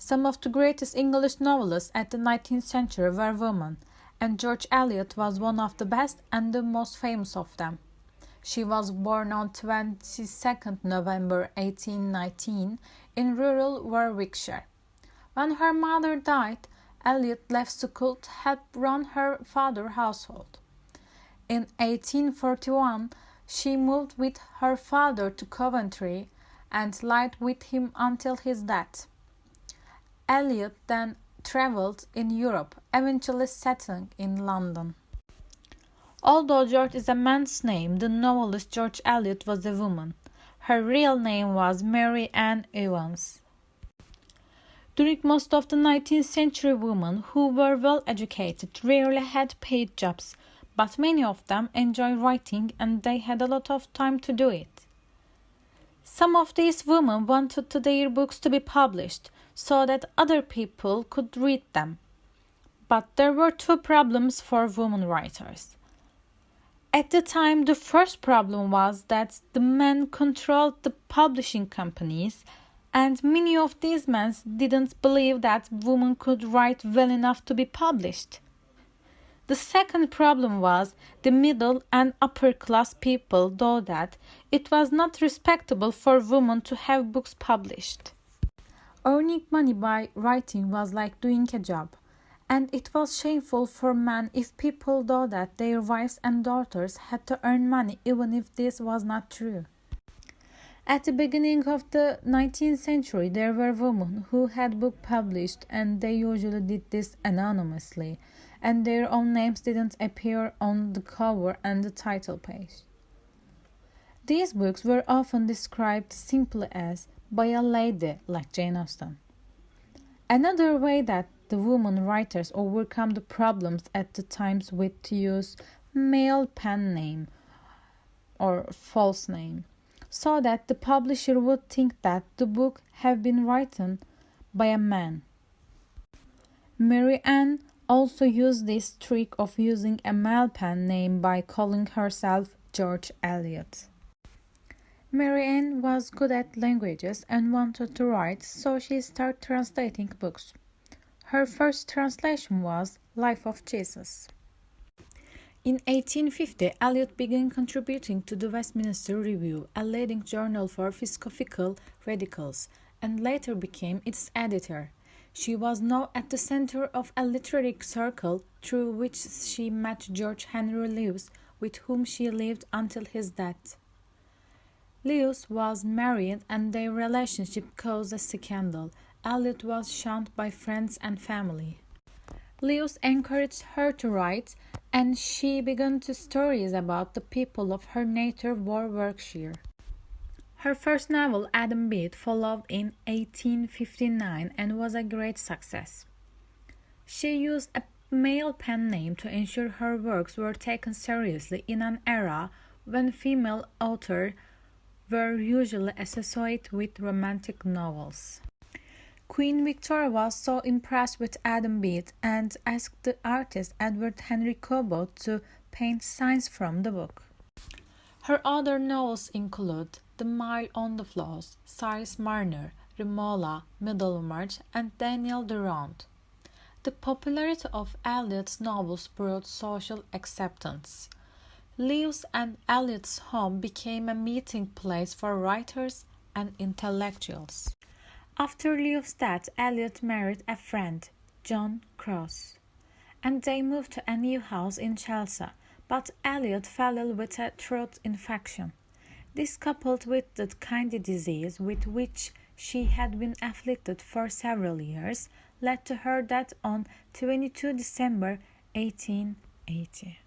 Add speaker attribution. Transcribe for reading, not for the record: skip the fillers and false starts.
Speaker 1: Some of the greatest English novelists at the 19th century were women, and George Eliot was one of the best and the most famous of them. She was born on 22nd November 1819 in rural Warwickshire. When her mother died, Eliot left school to help run her father's household. In 1841, she moved with her father to Coventry and lived with him until his death. Eliot then travelled in Europe, eventually settling in London. Although George is a man's name, the novelist George Eliot was a woman. Her real name was Mary Ann Evans. During most of the 19th century, women who were well educated rarely had paid jobs, but many of them enjoyed writing and they had a lot of time to do it. Some of these women wanted their books to be published so that other people could read them. But there were two problems for women writers. At the time, the first problem was that the men controlled the publishing companies, and many of these men didn't believe that women could write well enough to be published. The second problem was the middle and upper class people thought that it was not respectable for women to have books published. Earning money by writing was like doing a job, and it was shameful for men if people thought that their wives and daughters had to earn money even if this was not true. At the beginning of the 19th century, there were women who had books published, and they usually did this anonymously, and their own names didn't appear on the cover and the title page. These books were often described simply as by a lady like Jane Austen. Another way that the women writers overcome the problems at the times was to use male pen name or false name, so that the publisher would think that the book had been written by a man. Mary Ann also used this trick of using a male pen name by calling herself George Eliot. Mary Ann was good at languages and wanted to write, so she started translating books. Her first translation was Life of Jesus. In 1850, Eliot began contributing to the Westminster Review, a leading journal for philosophical radicals, and later became its editor. She was now at the center of a literary circle through which she met George Henry Lewes, with whom she lived until his death. Lewes was married and their relationship caused a scandal. Eliot was shunned by friends and family. Lewes encouraged her to write, and she began to stories about the people of her native Warwickshire. Her first novel, Adam Bede, followed in 1859 and was a great success. She used a male pen name to ensure her works were taken seriously in an era when female authors were usually associated with romantic novels. Queen Victoria was so impressed with Adam Bede and asked the artist Edward Henry Cabot to paint scenes from the book. Her other novels include The Mile on the Floss, Cyrus Marner, Romola, Middlemarch, and Daniel Deronde. The popularity of Eliot's novels brought social acceptance. Lewes and Eliot's home became a meeting place for writers and intellectuals. After Lewes' death, Eliot married a friend, John Cross, and they moved to a new house in Chelsea, but Eliot fell ill with a throat infection. This, coupled with the kidney disease with which she had been afflicted for several years, led to her death on 22 December 1880.